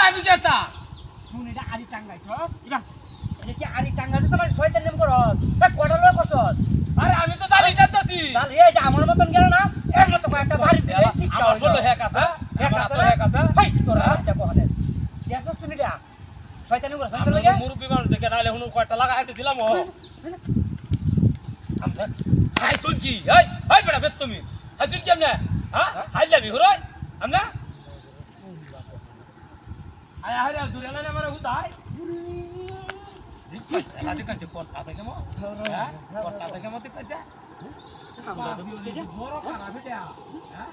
আমি যেতা তুই এটা আড়ি টাঙ্গাইছস এটা কি আড়ি টাঙ্গাইছস তোমার শয়তান নাম করস কটার লোক করছস আরে আমি তো জানি যাচ্ছি তাহলে এই যে আমার মতন গেল না এর মতো একটা বাড়ি দিলে শিক্ষা আমার বলো হ্যাক আছে হ্যাক আছে হেই তোর বাচ্চা বহালে দেখছস তুমি এটা শয়তানি করে শয়তান লাগে মুরব্বি মানুষ দেখে নালে হুনু কয়টা লাগাইতে দিলাম ও আমরা হাই সুজি এই বড় বেত তুমি হাই সুজি আমনে হ্যাঁ হাই যাবি হরই আমরা আয় আরে দূরে না আমারে হুদাই দেখছ কোটা থেকে মো হ্যাঁ কোটা থেকে মতে কইছা আমরা তো বড় কানা বেটা হ্যাঁ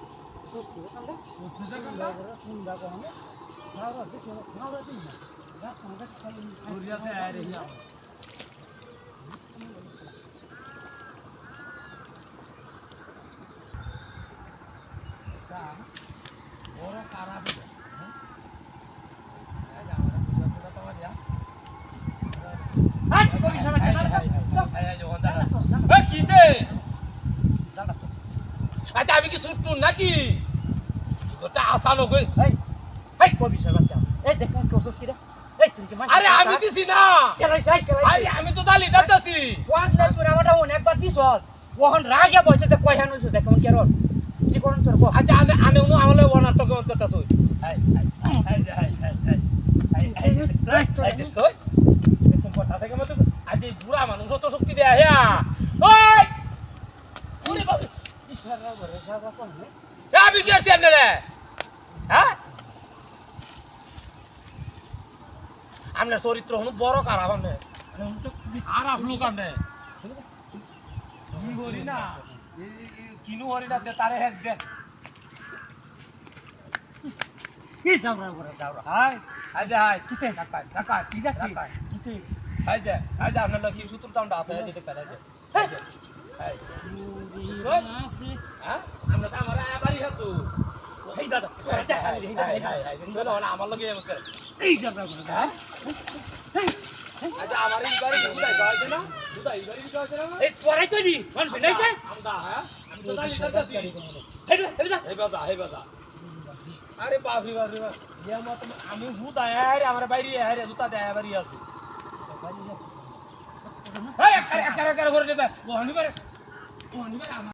আচ্ছা আমি কি ছুট্টু নাকি তোটা আসানো কই হেই কবি সাহেব বাচ্চা এই দেখ করছস কি রে এই তুই কি আরে আমি দিছি না আরে আমি তো জালি ডাটাছি কোন না তুই আমাটা অনেকবার দিছস ওহন রাগে বইছে তে কই হানুছ দেখ কোন কেরর জি কোন তোর কো আচ্ছা আমি উনি আমলে ওনার তো কেমন কথা তুই হাই দেখছই দেখুন কথা থেকে মত আজ এই বুড়া মানুষ তো শক্তি দেয়া হ্যা ওই ওরে বাবা ইশারা করে যাবা কোন নে আমি কি করছি আপনারে হ্যাঁ আপনার চরিত্র হলো বড় খারাপ আপনি খারাপ লোক আপনি হরি না কিনু হরি না তারে হেক দেন কি যাবরা করে যাবরা হাই আজে হাই কিসে কাকা ঠিক আছে কিসে আজে আপনার লোক কি সুতুর তাউন্ডা আছে যেতে পারে আজে হাই হ্যাঁ আমরা তো আমার বাড়ি হাতু হেই দাদা আমার লোক এই যাবরা করে হ্যাঁ আচ্ছা আমার এই বাড়ি দুধাই গাইছে না দুধাই বাড়ি গাইছে না এই তোরাই তো দি কোন শুনাইছে আমদা হ্যাঁ আমি তো জানি দাদাছি হেই বাবা আরে বাপ রে বাপ ইয়া মত আমি হুদ আয়া রে আমার বাইরে আয়া রে দুতা দেয়া বাড়ি আছে এই করে করে করে করে ওহনি করে